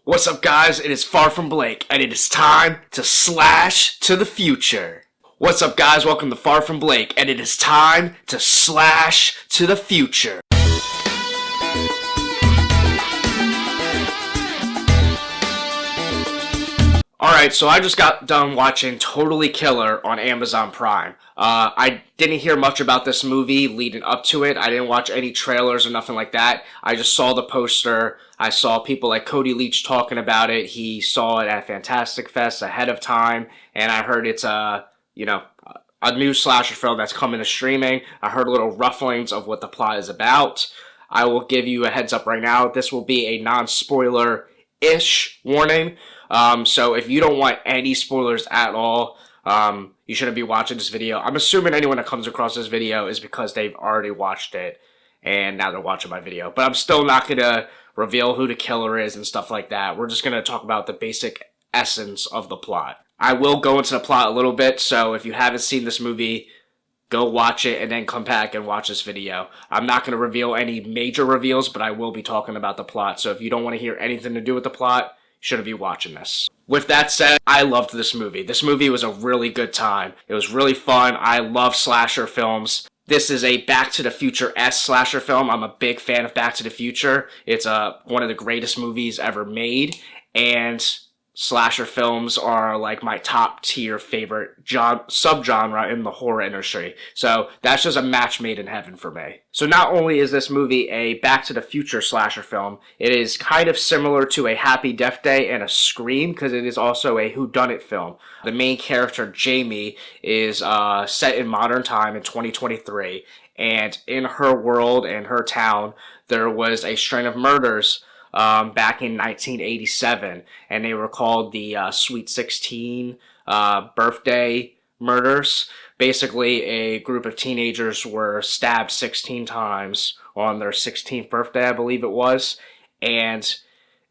What's up, guys? It is Far From Blake, and it is time to slash to the future. What's up, guys? Welcome to Far From Blake, and it is time to slash to the future. Alright, so I just got done watching Totally Killer on Amazon Prime. I didn't hear much about this movie leading up to it. I didn't watch any trailers or nothing like that. I just saw the poster. I saw people like Cody Leach talking about it. He saw it at Fantastic Fest ahead of time, and I heard it's a new slasher film that's coming to streaming. I heard little rufflings of what the plot is about. I will give you a heads up right now. This will be a non-spoiler-ish warning. So if you don't want any spoilers at all, you shouldn't be watching this video. I'm assuming anyone that comes across this video is because they've already watched it and now they're watching my video. But I'm still not going to reveal who the killer is and stuff like that. We're just going to talk about the basic essence of the plot. I will go into the plot a little bit, so if you haven't seen this movie, go watch it and then come back and watch this video. I'm not going to reveal any major reveals, but I will be talking about the plot. So if you don't want to hear anything to do with the plot, shouldn't be watching this. With that said, I loved this movie. This movie was a really good time. It was really fun. I love slasher films. This is a Back to the Future-esque slasher film. I'm a big fan of Back to the Future. It's one of the greatest movies ever made, and slasher films are like my top tier favorite subgenre in the horror industry. So that's just a match made in heaven for me. So not only is this movie a Back to the Future slasher film, it is kind of similar to a Happy Death Day and a Scream because it is also a whodunit film. The main character, Jamie, is set in modern time in 2023, and in her world and her town, there was a string of murders back in 1987, and they were called the Sweet 16 birthday murders. Basically, a group of teenagers were stabbed 16 times on their 16th birthday, I believe it was, and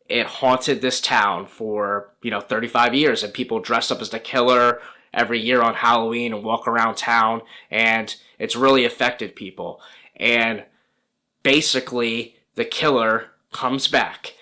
it haunted this town for, 35 years, and people dress up as the killer every year on Halloween and walk around town, and it's really affected people. And basically, the killer comes back,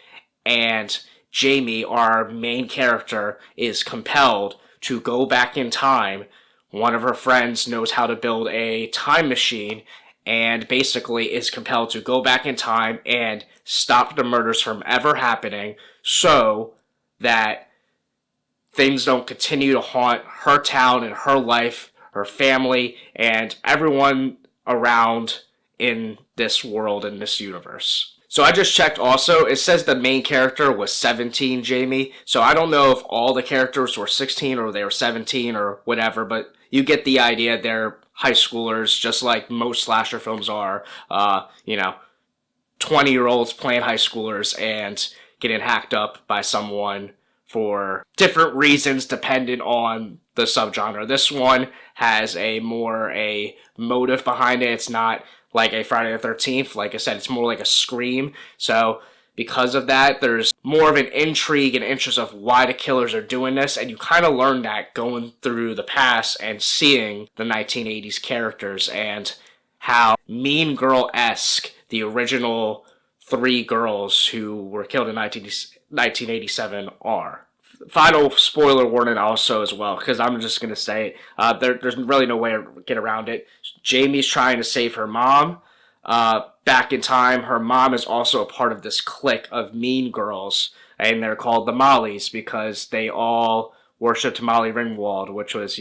and Jamie, our main character, is compelled to go back in time. One of her friends knows how to build a time machine and basically is compelled to go back in time and stop the murders from ever happening so that things don't continue to haunt her town and her life, her family, and everyone around in this world, in this universe. So I just checked also, it says the main character was 17, Jamie, so I don't know if all the characters were 16 or they were 17 or whatever, but you get the idea. They're high schoolers, just like most slasher films are, 20-year-olds playing high schoolers and getting hacked up by someone for different reasons dependent on the subgenre. This one has a motive behind it. It's not like a Friday the 13th. Like I said, it's more like a Scream. So because of that, there's more of an intrigue and interest of why the killers are doing this, and you kind of learn that going through the past and seeing the 1980s characters and how Mean Girl-esque the original three girls who were killed in 1987 are. Final spoiler warning also as well, because I'm just going to say it. There's really no way to get around it. Jamie's trying to save her mom. Back in time, her mom is also a part of this clique of mean girls, and they're called the Mollies because they all worshipped Molly Ringwald, which was,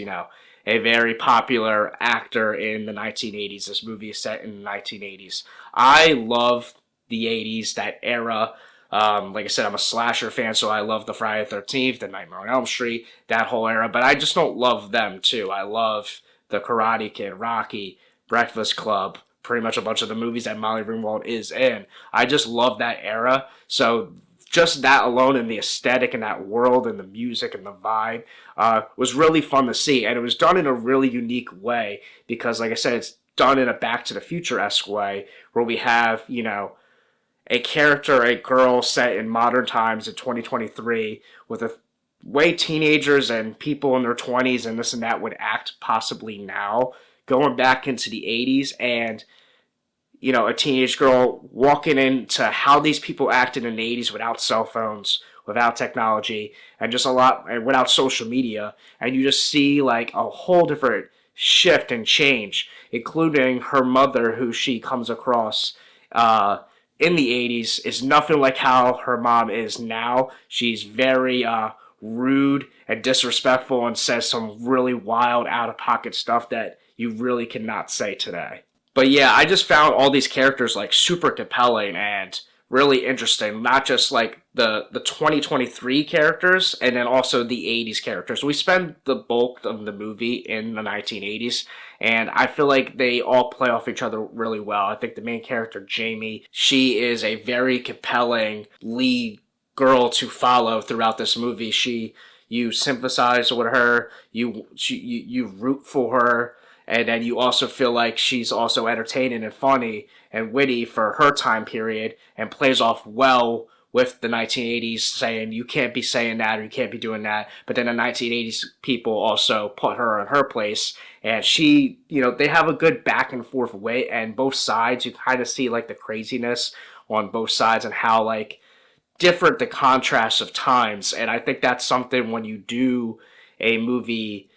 a very popular actor in the 1980s. This movie is set in the 1980s. I love the 80s, that era. Like I said, I'm a slasher fan, so I love the Friday the 13th, the Nightmare on Elm Street, that whole era, but I just don't love them, too. I love The Karate Kid, Rocky, Breakfast Club, pretty much a bunch of the movies that Molly Ringwald is in. I just love that era, so just that alone and the aesthetic and that world and the music and the vibe was really fun to see, and it was done in a really unique way because, like I said, it's done in a Back to the Future-esque way where we have, a character, a girl set in modern times in 2023 with a way teenagers and people in their 20s and this and that would act possibly now, going back into the 80s and, a teenage girl walking into how these people acted in the 80s without cell phones, without technology, and just a lot, and without social media, and you just see like a whole different shift and change, including her mother, who she comes across in the 80s, is nothing like how her mom is now. She's very rude and disrespectful and says some really wild, out of pocket stuff that you really cannot say today. But yeah, I just found all these characters like super compelling and really interesting. Not just like the 2023 characters and then also the 80s characters. We spend the bulk of the movie in the 1980s, and I feel like they all play off each other really well. I think the main character, Jamie, she is a very compelling lead girl to follow throughout this movie. You sympathize with her, you root for her, and then you also feel like she's also entertaining and funny and witty for her time period, and plays off well with the 1980s, saying you can't be saying that or you can't be doing that. But then the 1980s people also put her in her place, and she, they have a good back and forth way, and both sides, you kind of see like the craziness on both sides and how like different the contrast of times. And I think that's something when you do a movie,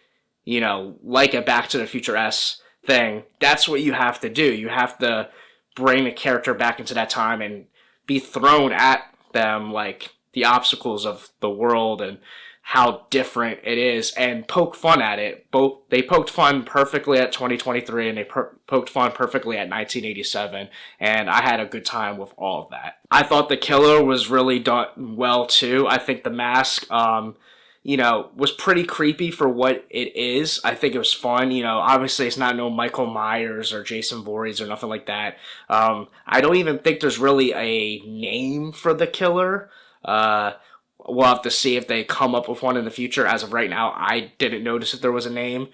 like a Back to the Future S thing, that's what you have to do. You have to bring the character back into that time and be thrown at them like the obstacles of the world and how different it is, and poke fun at it. Both they poked fun perfectly at 2023, and they poked fun perfectly at 1987, and I had a good time with all of that. I thought the killer was really done well too. I think the mask, was pretty creepy for what it is. I think it was fun. Obviously it's not no Michael Myers or Jason Voorhees or nothing like that. I don't even think there's really a name for the killer. We'll have to see if they come up with one in the future. As of right now, I didn't notice if there was a name,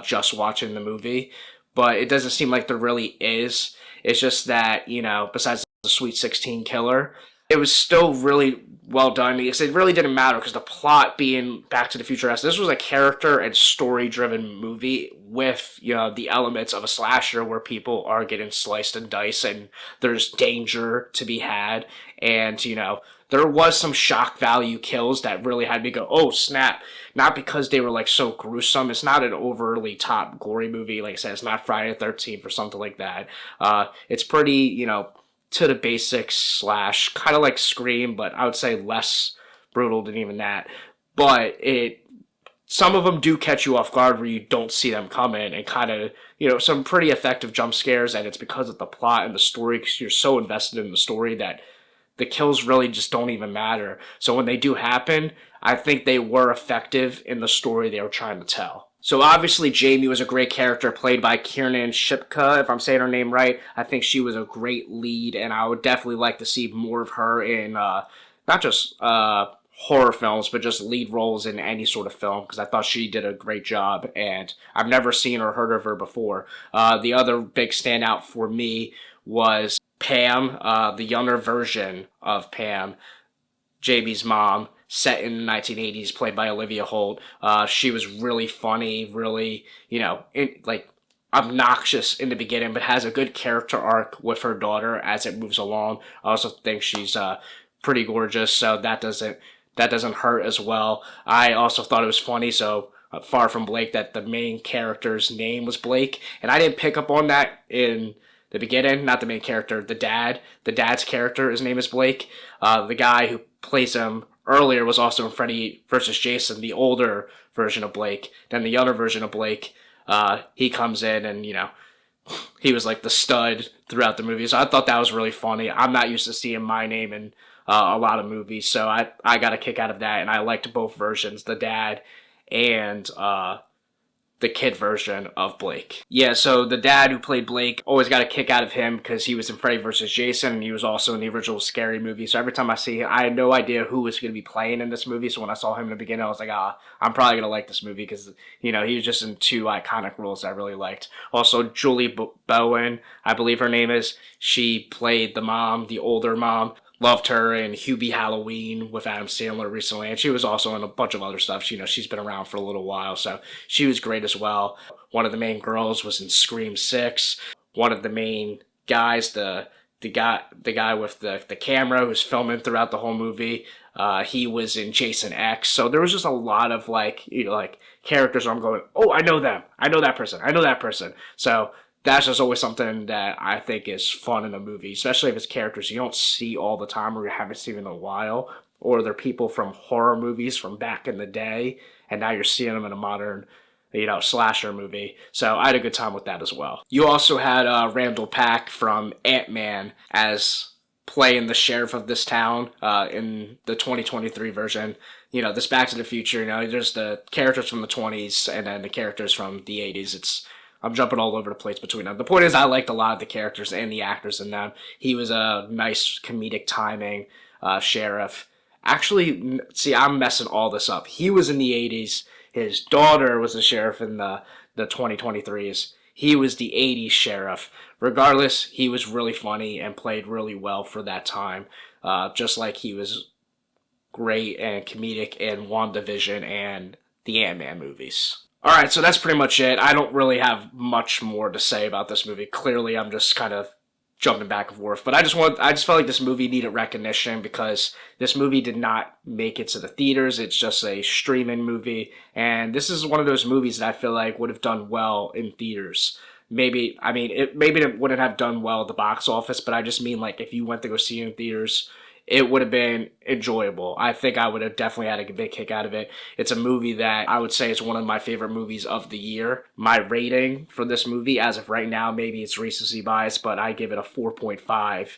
just watching the movie. But it doesn't seem like there really is. It's just that, besides the Sweet 16 killer, it was still really well done. Because it really didn't matter, because the plot being Back to the Future S, this was a character and story-driven movie with, the elements of a slasher where people are getting sliced and diced and there's danger to be had. And, there was some shock value kills that really had me go, oh snap. Not because they were like so gruesome. It's not an overly top gory movie. Like I said, it's not Friday the 13th or something like that. It's pretty, to the basics slash kind of like Scream, but I would say less brutal than even that. But some of them do catch you off guard where you don't see them coming, and kind of, some pretty effective jump scares, and it's because of the plot and the story, because you're so invested in the story that the kills really just don't even matter. So when they do happen, I think they were effective in the story they were trying to tell. So obviously Jamie was a great character, played by Kiernan Shipka, if I'm saying her name right. I think she was a great lead, and I would definitely like to see more of her in not just horror films, but just lead roles in any sort of film, because I thought she did a great job, and I've never seen or heard of her before. The other big standout for me was Pam, the younger version of Pam, Jamie's mom, set in the 1980s, played by Olivia Holt. She was really funny, really, obnoxious in the beginning, but has a good character arc with her daughter as it moves along. I also think she's pretty gorgeous, so that doesn't hurt as well. I also thought it was funny, so far from Blake, that the main character's name was Blake, and I didn't pick up on that in the beginning. Not the main character, the dad. The dad's character, his name is Blake. The guy who plays him earlier was also in Freddy vs. Jason, the older version of Blake. Then the younger version of Blake, he comes in and, he was like the stud throughout the movie. So I thought that was really funny. I'm not used to seeing my name in a lot of movies, so I got a kick out of that, and I liked both versions, the dad and the kid version of Blake. Yeah, so the dad who played Blake, always got a kick out of him because he was in Freddy vs. Jason, and he was also in the original Scary Movie. So every time I see him, I had no idea who was going to be playing in this movie. So when I saw him in the beginning, I was like, I'm probably going to like this movie because, he was just in two iconic roles that I really liked. Also, Julie Bowen, I believe her name is, she played the mom, the older mom. Loved her in Hubie Halloween with Adam Sandler recently, and she was also in a bunch of other stuff. She's been around for a little while, so she was great as well. One of the main girls was in Scream 6. One of the main guys, the guy with the camera who's filming throughout the whole movie, He was in Jason X. So there was just a lot of like, like characters where I'm going, oh, I know them. I know that person. I know that person. So that's just always something that I think is fun in a movie, especially if it's characters you don't see all the time or you haven't seen in a while, or they're people from horror movies from back in the day, and now you're seeing them in a modern, slasher movie. So I had a good time with that as well. You also had Randall Pack from Ant-Man as playing the sheriff of this town in the 2023 version. This Back to the Future, there's the characters from the 20s and then the characters from the 80s. I'm jumping all over the place between them. The point is I liked a lot of the characters and the actors in them. He was a nice comedic timing sheriff. Actually, see, I'm messing all this up. He was in the 80s. His daughter was the sheriff in the 2023s. He was the 80s sheriff. Regardless, he was really funny and played really well for that time. Just like he was great and comedic in WandaVision and the Ant-Man movies. Alright, so that's pretty much it. I don't really have much more to say about this movie. Clearly, I'm just kind of jumping back and forth. But I just felt like this movie needed recognition because this movie did not make it to the theaters. It's just a streaming movie. And this is one of those movies that I feel like would have done well in theaters. Maybe it wouldn't have done well at the box office, but I just mean like if you went to go see it in theaters, it would have been enjoyable. I think I would have definitely had a big kick out of it. It's a movie that I would say is one of my favorite movies of the year. My rating for this movie, as of right now, maybe it's recency bias, but I give it a 4.5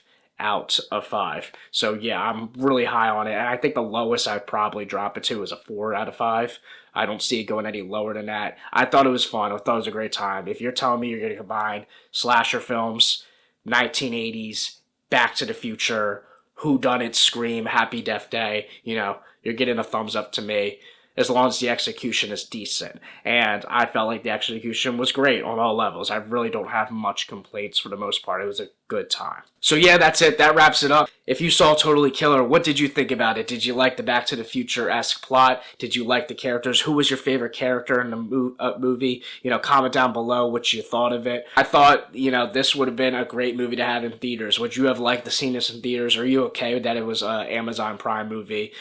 out of 5. So yeah, I'm really high on it. And I think the lowest I'd probably drop it to is a 4 out of 5. I don't see it going any lower than that. I thought it was fun. I thought it was a great time. If you're telling me you're going to combine slasher films, 1980s, Back to the Future, Whodunit, Scream, Happy Death Day, you're getting a thumbs up to me as long as the execution is decent. And I felt like the execution was great on all levels. I really don't have much complaints for the most part. It was a good time. So yeah, that's it. That wraps it up. If you saw Totally Killer, what did you think about it? Did you like the Back to the Future-esque plot? Did you like the characters? Who was your favorite character in the movie? Comment down below what you thought of it. I thought, this would have been a great movie to have in theaters. Would you have liked to see this in theaters? Are you okay that it was an Amazon Prime movie?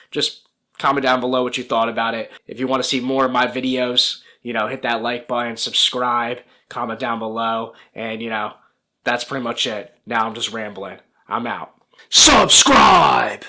Just comment down below what you thought about it. If you want to see more of my videos, hit that like button, subscribe, comment down below, and, that's pretty much it. Now I'm just rambling. I'm out. Subscribe!